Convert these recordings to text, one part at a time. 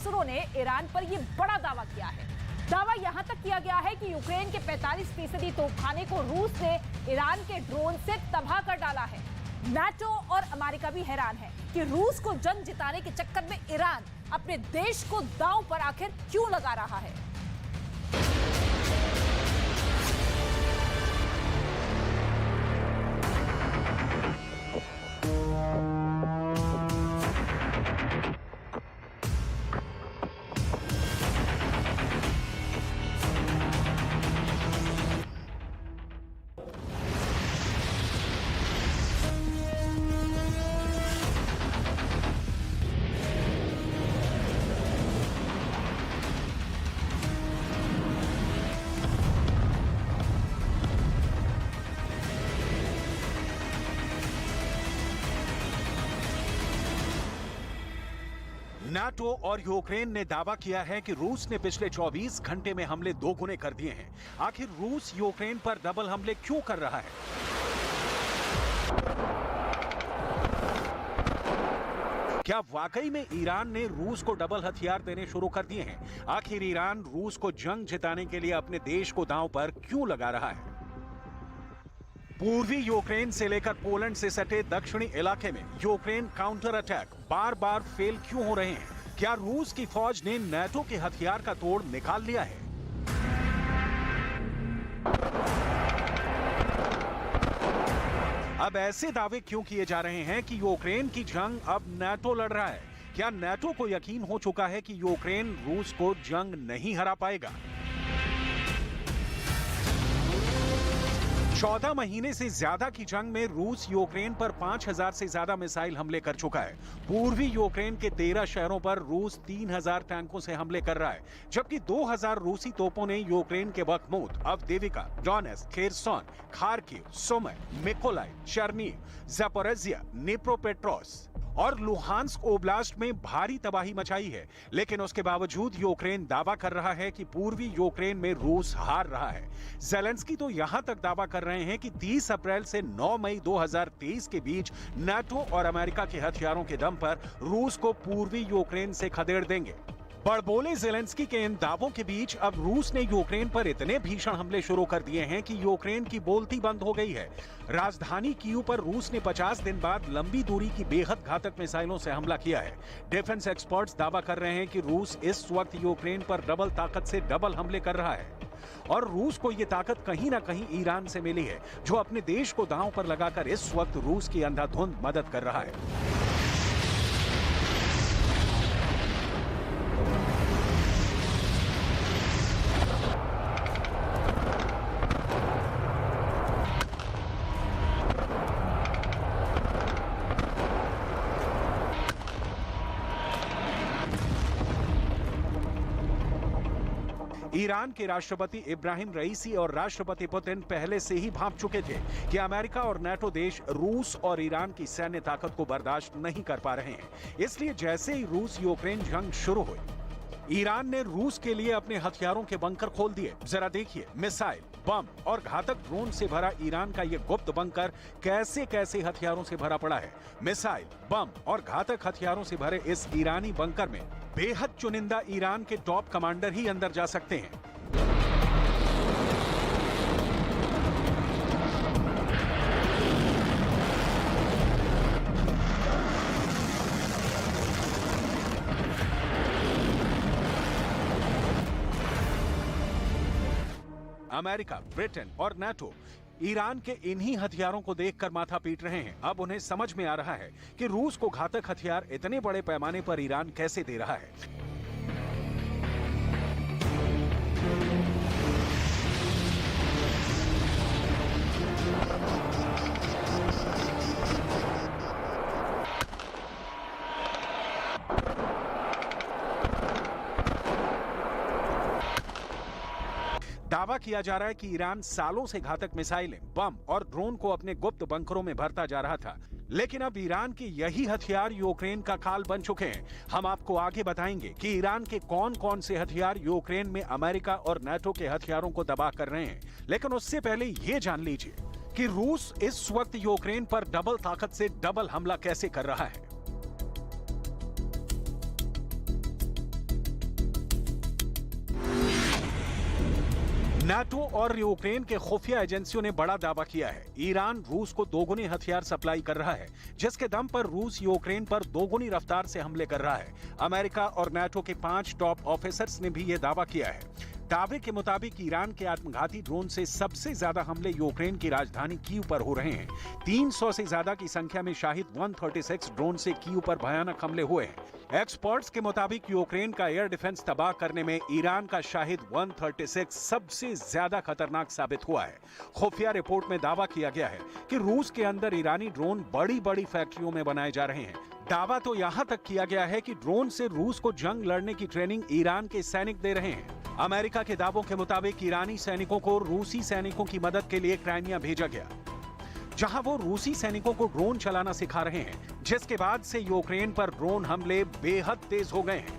अफसरों ने ईरान पर यह बड़ा दावा किया है। दावा यहां तक किया गया है कि यूक्रेन के 45% तोपखाने को रूस ने ईरान के ड्रोन से तबाह कर डाला है। नाटो और अमेरिका भी हैरान है कि रूस को जंग जिताने के चक्कर में ईरान अपने देश को दांव पर आखिर क्यों लगा रहा है। नाटो और यूक्रेन ने दावा किया है कि रूस ने पिछले 24 घंटे में हमले दोगुने कर दिए हैं। आखिर रूस यूक्रेन पर डबल हमले क्यों कर रहा है? क्या वाकई में ईरान ने रूस को डबल हथियार देने शुरू कर दिए हैं? आखिर ईरान रूस को जंग जिताने के लिए अपने देश को दांव पर क्यों लगा रहा है? पूर्वी यूक्रेन से लेकर पोलैंड से सटे दक्षिणी इलाके में यूक्रेन काउंटर अटैक बार बार फेल क्यों हो रहे हैं? क्या रूस की फौज ने नाटो के हथियार का तोड़ निकाल लिया है? अब ऐसे दावे क्यों किए जा रहे हैं कि यूक्रेन की जंग अब नाटो लड़ रहा है? क्या नाटो को यकीन हो चुका है कि यूक्रेन रूस को जंग नहीं हरा पाएगा? 14 महीने से ज्यादा की जंग में रूस यूक्रेन पर 5000 से ज्यादा मिसाइल हमले कर चुका है। पूर्वी यूक्रेन के 13 शहरों पर रूस 3000 टैंकों से हमले कर रहा है, जबकि 2000 रूसी तोपों ने यूक्रेन के Bakhmut, अवदीविका, डोनेत्स्क, Kherson, Kharkiv, Sumi, मिकोलाई, चर्निव, Zaporizhzhia, निप्रोपेट्रोव्स्क और लुहांस्क ओब्लास्ट में भारी तबाही मचाई है। लेकिन उसके बावजूद यूक्रेन दावा कर रहा है कि पूर्वी यूक्रेन में रूस हार रहा है। ज़ेलेंस्की तो यहां तक दावा कर रहे हैं कि 30 अप्रैल से 9 मई 2023 के बीच नाटो और अमेरिका के हथियारों के दम पर रूस को पूर्वी यूक्रेन से खदेड़ देंगे। बड़बोले ज़ेलेंस्की के इन दावों के बीच अब रूस ने यूक्रेन पर इतने भीषण हमले शुरू कर दिए हैं कि यूक्रेन की बोलती बंद हो गई है। राजधानी कीव पर रूस ने 50 दिन बाद लंबी दूरी की बेहद घातक मिसाइलों से हमला किया है। डिफेंस एक्सपर्ट्स दावा कर रहे हैं कि रूस इस वक्त यूक्रेन पर डबल ताकत से डबल हमले कर रहा है और रूस को ये ताकत कहीं ना कहीं ईरान से मिली है, जो अपने देश को दांव पर लगाकर इस वक्त रूस की अंधाधुंध मदद कर रहा है। ईरान के राष्ट्रपति इब्राहिम रईसी और राष्ट्रपति पुतिन पहले से ही भांप चुके थे कि अमेरिका और नाटो देश रूस और ईरान की सैन्य ताकत को बर्दाश्त नहीं कर पा रहे हैं। इसलिए जैसे ही रूस यूक्रेन जंग शुरू हुई, ईरान ने रूस के लिए अपने हथियारों के बंकर खोल दिए। जरा देखिए, मिसाइल, बम और घातक ड्रोन से भरा ईरान का ये गुप्त बंकर कैसे कैसे हथियारों से भरा पड़ा है। मिसाइल, बम और घातक हथियारों से भरे इस ईरानी बंकर में बेहद चुनिंदा ईरान के टॉप कमांडर ही अंदर जा सकते हैं। अमेरिका, ब्रिटेन और नाटो ईरान के इन्हीं हथियारों को देखकर माथा पीट रहे हैं। अब उन्हें समझ में आ रहा है कि रूस को घातक हथियार इतने बड़े पैमाने पर ईरान कैसे दे रहा है। दावा किया जा रहा है कि ईरान सालों से घातक मिसाइलें, बम और ड्रोन को अपने गुप्त बंकरों में भरता जा रहा था, लेकिन अब ईरान के यही हथियार यूक्रेन का खाल बन चुके हैं। हम आपको आगे बताएंगे कि ईरान के कौन कौन से हथियार यूक्रेन में अमेरिका और नाटो के हथियारों को तबाह कर रहे हैं। लेकिन उससे पहले ये जान लीजिए कि रूस इस वक्त यूक्रेन पर डबल ताकत से डबल हमला कैसे कर रहा है। नाटो और यूक्रेन के खुफिया एजेंसियों ने बड़ा दावा किया है। ईरान रूस को दोगुनी हथियार सप्लाई कर रहा है, जिसके दम पर रूस यूक्रेन पर दोगुनी रफ्तार से हमले कर रहा है। अमेरिका और नाटो के 5 टॉप ऑफिसर्स ने भी यह दावा किया है। दावे के मुताबिक ईरान के आत्मघाती ड्रोन से सबसे ज्यादा हमले यूक्रेन की राजधानी कीव पर हो रहे हैं। 300 से ज्यादा की संख्या में शाहिद 136 ड्रोन से कीव पर भयानक हमले हुए हैं। एक्सपर्ट्स के मुताबिक यूक्रेन का एयर डिफेंस तबाह करने में ईरान का शाहिद 136 सबसे ज्यादा खतरनाक साबित हुआ है। खुफिया रिपोर्ट में दावा किया गया है कि रूस के अंदर ईरानी ड्रोन बड़ी बड़ी फैक्ट्रियों में बनाए जा रहे हैं। दावा तो यहां तक किया गया है कि ड्रोन से रूस को जंग लड़ने की ट्रेनिंग ईरान के सैनिक दे रहे हैं। अमेरिका के दावों के मुताबिक ईरानी सैनिकों को रूसी सैनिकों की मदद के लिए क्राइमिया भेजा गया, जहां वो रूसी सैनिकों को ड्रोन चलाना सिखा रहे हैं, जिसके बाद से यूक्रेन पर ड्रोन हमले बेहद तेज हो गए हैं।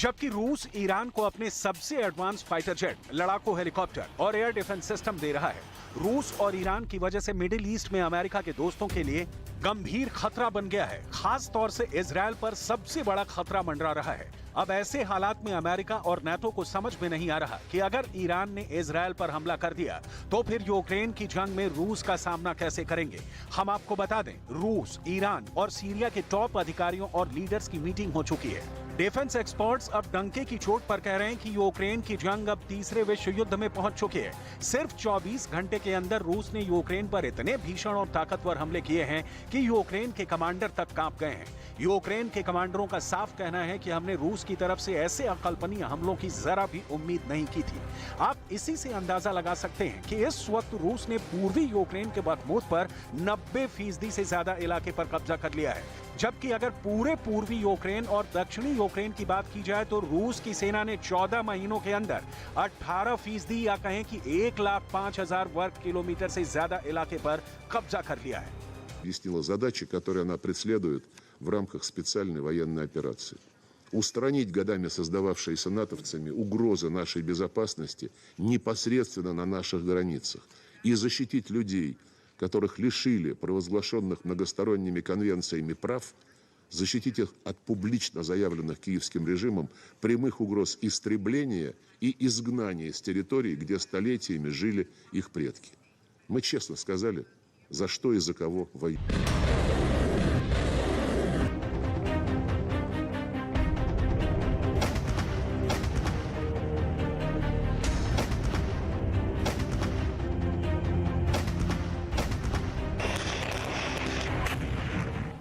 जबकि रूस ईरान को अपने सबसे एडवांस फाइटर जेट, लड़ाकू हेलीकॉप्टर और एयर डिफेंस सिस्टम दे रहा है। रूस और ईरान की वजह से मिडिल ईस्ट में अमेरिका के दोस्तों के लिए गंभीर खतरा बन गया है। खास तौर से इजरायल पर सबसे बड़ा खतरा मंडरा रहा है। अब ऐसे हालात में अमेरिका और नाटो को समझ में नहीं आ रहा कि अगर ईरान ने इजरायल पर हमला कर दिया तो फिर यूक्रेन की जंग में रूस का सामना कैसे करेंगे। हम आपको बता दें, रूस, ईरान और सीरिया के टॉप अधिकारियों और लीडर्स की मीटिंग हो चुकी है। डिफेंस एक्सपर्ट्स अब डंके की चोट पर कह रहे हैं कि यूक्रेन की जंग अब तीसरे विश्व युद्ध में पहुंच चुकी है। सिर्फ 24 घंटे के अंदर रूस ने यूक्रेन पर इतने भीषण और ताकतवर हमले किए हैं कि यूक्रेन के कमांडर तक कांप गए हैं। यूक्रेन के कमांडरों का साफ कहना है कि हमने रूस की तरफ से ऐसे अकल्पनीय हमलों की जरा भी उम्मीद नहीं की थी। आप इसी से अंदाजा लगा सकते हैं कि इस वक्त रूस ने पूर्वी यूक्रेन के बखमूत पर 90% से ज्यादा इलाके पर कब्जा कर लिया है। जबकि अगर पूरे पूर्वी यूक्रेन और दक्षिणी यूक्रेन की बात की जाए तो रूस की सेना ने 14 महीनों के अंदर 18% या कहें कि 1,05,000 वर्ग किलोमीटर से ज्यादा इलाके पर कब्जा कर लिया है। Объяснила задачи, которые она преследует в рамках специальной военной операции. Устранить годами создававшиеся натовцами угрозы нашей безопасности непосредственно на наших границах и защитить людей, которых лишили провозглашенных многосторонними конвенциями прав, защитить их от публично заявленных киевским режимом прямых угроз истребления и изгнания с территорий, где столетиями жили их предки. Мы честно сказали, за что и за кого воюем.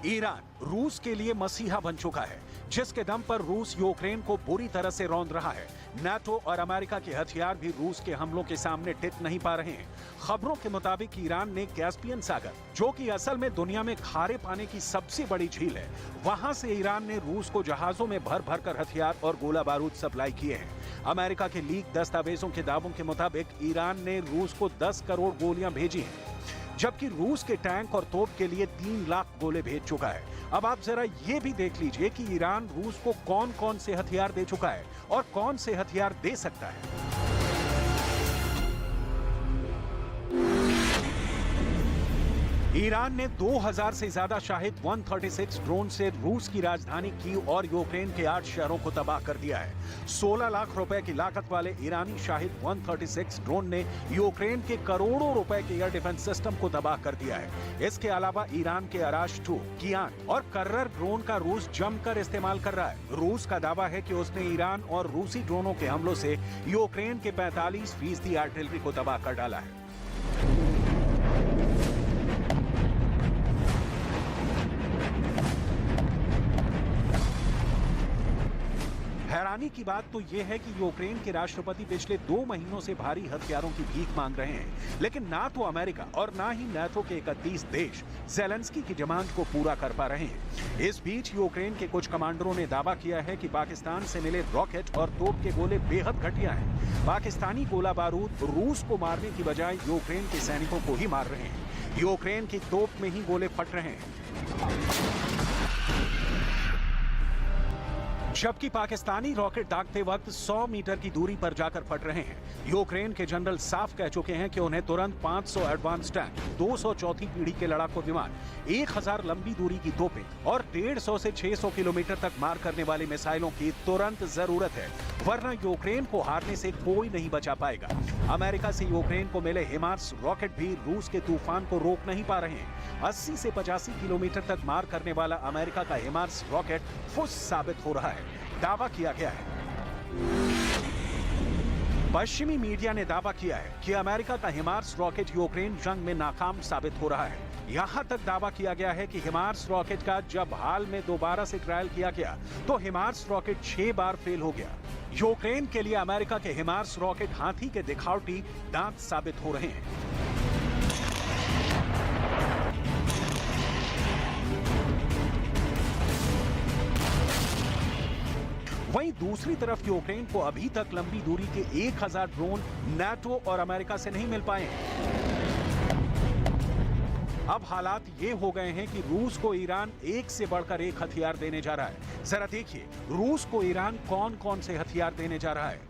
ईरान रूस के लिए मसीहा बन चुका है, जिसके दम पर रूस यूक्रेन को बुरी तरह से रौंद रहा है। नाटो और अमेरिका के हथियार भी रूस के हमलों के सामने टिक नहीं पा रहे हैं। खबरों के मुताबिक ईरान ने कैस्पियन सागर, जो कि असल में दुनिया में खारे पानी की सबसे बड़ी झील है, वहां से ईरान ने रूस को जहाजों में भर भर कर हथियार और गोला बारूद सप्लाई किए हैं। अमेरिका के लीक दस्तावेजों के दावों के मुताबिक ईरान ने रूस को 10 करोड़ गोलियां भेजी हैं, जबकि रूस के टैंक और तोप के लिए 3 लाख गोले भेज चुका है। अब आप जरा ये भी देख लीजिए कि ईरान रूस को कौन कौन से हथियार दे चुका है और कौन से हथियार दे सकता है। ईरान ने 2000 से ज्यादा शाहिद 136 ड्रोन से रूस की राजधानी कीव और यूक्रेन के 8 शहरों को तबाह कर दिया है। 16 लाख रुपए की लागत वाले ईरानी शाहिद 136 ड्रोन ने यूक्रेन के करोड़ों रुपए के एयर डिफेंस सिस्टम को तबाह कर दिया है। इसके अलावा ईरान के अराश 2, कियान और कर्रर ड्रोन का रूस जमकर इस्तेमाल कर रहा है। रूस का दावा है कि उसने ईरान और रूसी ड्रोनों के हमलों से यूक्रेन के 45% आर्टिलरी को तबाह कर डाला है। हैरानी की बात तो यह है कि यूक्रेन के राष्ट्रपति पिछले 2 महीनों से भारी हथियारों की भीख मांग रहे हैं, लेकिन ना तो अमेरिका और ना ही नाटो के 31 देश ज़ेलेंस्की की डिमांड को पूरा कर पा रहे हैं। इस बीच यूक्रेन के कुछ कमांडरों ने दावा किया है कि पाकिस्तान से मिले रॉकेट और तोप के गोले बेहद घटिया हैं। पाकिस्तानी गोला बारूद रूस को मारने की बजाय यूक्रेन के सैनिकों को ही मार रहे हैं। यूक्रेन की तोप में ही गोले फट रहे हैं, जबकि पाकिस्तानी रॉकेट दागते वक्त 100 मीटर की दूरी पर जाकर फट रहे हैं। यूक्रेन के जनरल साफ कह चुके हैं कि उन्हें तुरंत 500 एडवांस टैंक, 200 चौथी पीढ़ी के लड़ाकू विमान, 1000 लंबी दूरी की तोपें और 150 से 600 किलोमीटर तक मार करने वाली मिसाइलों की तुरंत जरूरत है, वरना यूक्रेन को हारने से कोई नहीं बचा पाएगा। अमेरिका से यूक्रेन को मिले हिमार्स रॉकेट भी रूस के तूफान को रोक नहीं पा रहे हैं। 80 से 85 किलोमीटर तक मार करने वाला अमेरिका का हिमार्स रॉकेट फुस साबित हो रहा है, दावा किया गया है। पश्चिमी मीडिया ने दावा किया है कि अमेरिका का हिमार्स रॉकेट यूक्रेन जंग में नाकाम साबित हो रहा है। यहां तक दावा किया गया है कि हिमार्स रॉकेट का जब हाल में दोबारा से ट्रायल किया गया तो हिमार्स रॉकेट 6 बार फेल हो गया। यूक्रेन के लिए अमेरिका के हिमार्स रॉकेट हाथी के दिखावटी दांत साबित हो रहे हैं। वहीं दूसरी तरफ यूक्रेन को अभी तक लंबी दूरी के 1000 ड्रोन नाटो और अमेरिका से नहीं मिल पाए। अब हालात ये हो गए हैं कि रूस को ईरान एक से बढ़कर एक हथियार देने जा रहा है। जरा देखिए रूस को ईरान कौन कौन से हथियार देने जा रहा है।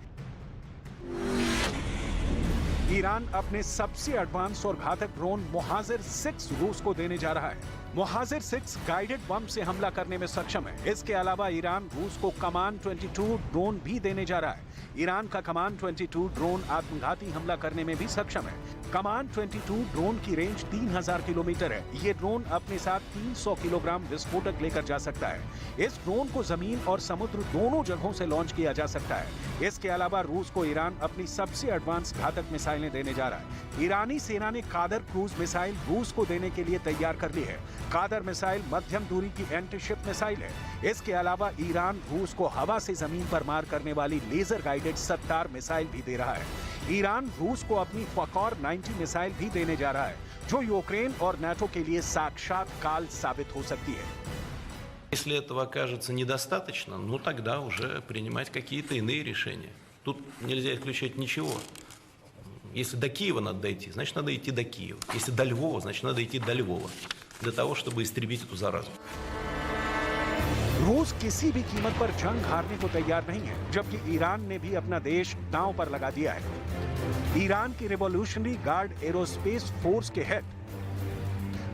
ईरान अपने सबसे एडवांस और घातक ड्रोन मोहाजिर 6 रूस को देने जा रहा है। मोहाजिर 6 गाइडेड बम से हमला करने में सक्षम है। इसके अलावा ईरान रूस को कमान 22 ड्रोन भी देने जा रहा है। ईरान का कमान 22 ड्रोन आत्मघाती हमला करने में भी सक्षम है। कमान 22 ड्रोन की रेंज 3000 किलोमीटर है। ये ड्रोन अपने साथ 300 किलोग्राम विस्फोटक लेकर जा सकता है। इस ड्रोन को जमीन और समुद्र दोनों जगहों से लॉन्च किया जा सकता है। इसके अलावा रूस को ईरान अपनी सबसे एडवांस घातक मिसाइलें देने जा रहा है। ईरानी सेना ने कादर क्रूज मिसाइल रूस को देने के लिए तैयार कर ली है। कादर मिसाइल मध्यम दूरी की एंटी शिप मिसाइल है। इसके अलावा ईरान रूस को हवा से जमीन पर मार करने वाली लेजर गाइडेड सत्तार मिसाइल भी दे रहा है। ईरान रूस को अपनी फकौर 90 मिसाइल भी देने जा रहा है, जो यूक्रेन और नाटो के लिए साक्षात काल साबित हो सकती है। Если этого окажется недостаточно, ну тогда уже принимать какие-то иные решения. Тут нельзя исключать ничего. Если до Киева надо дойти, значит надо идти до Киева. Если до Львова, значит надо идти до Львова. Для того, чтобы истребить эту заразу. रूस किसी भी कीमत पर जंग हारने को तैयार नहीं है, जबकि ईरान ने भी अपना देश दांव पर लगा दिया है। ईरान की रिवॉल्यूशनरी गार्ड एरोस्पेस फोर्स के हेड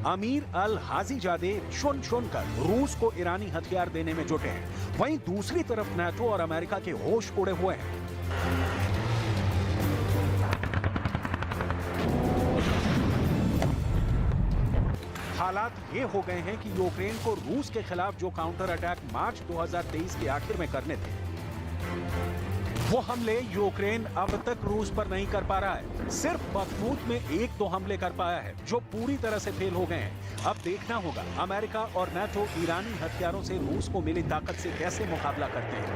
अमीर अल हाजीजादे चुन कर रूस को ईरानी हथियार देने में जुटे हैं। वहीं दूसरी तरफ नाटो और अमेरिका के होश उड़े हुए हैं। हालात ये हो गए हैं कि यूक्रेन को रूस के खिलाफ जो काउंटर अटैक मार्च 2023 के आखिर में करने थे, वो हमले यूक्रेन अब तक रूस पर नहीं कर पा रहा है। सिर्फ बखमूत में 1-2 हमले कर पाया है, जो पूरी तरह से फेल हो गए हैं। अब देखना होगा अमेरिका और नाटो ईरानी हथियारों से रूस को मिली ताकत से कैसे मुकाबला करते हैं,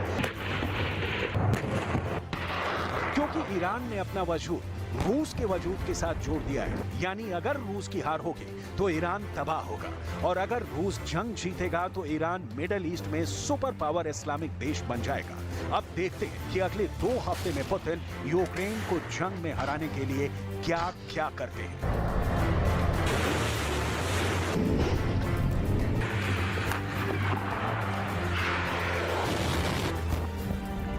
क्योंकि ईरान ने अपना वजूद रूस के वजूद के साथ जोड़ दिया है। यानी अगर रूस की हार होगी तो ईरान तबाह होगा, और अगर रूस जंग जीतेगा तो ईरान मिडिल ईस्ट में सुपर पावर इस्लामिक देश बन जाएगा। अब देखते हैं कि अगले 2 हफ्ते में पुतिन यूक्रेन को जंग में हराने के लिए क्या क्या करते हैं।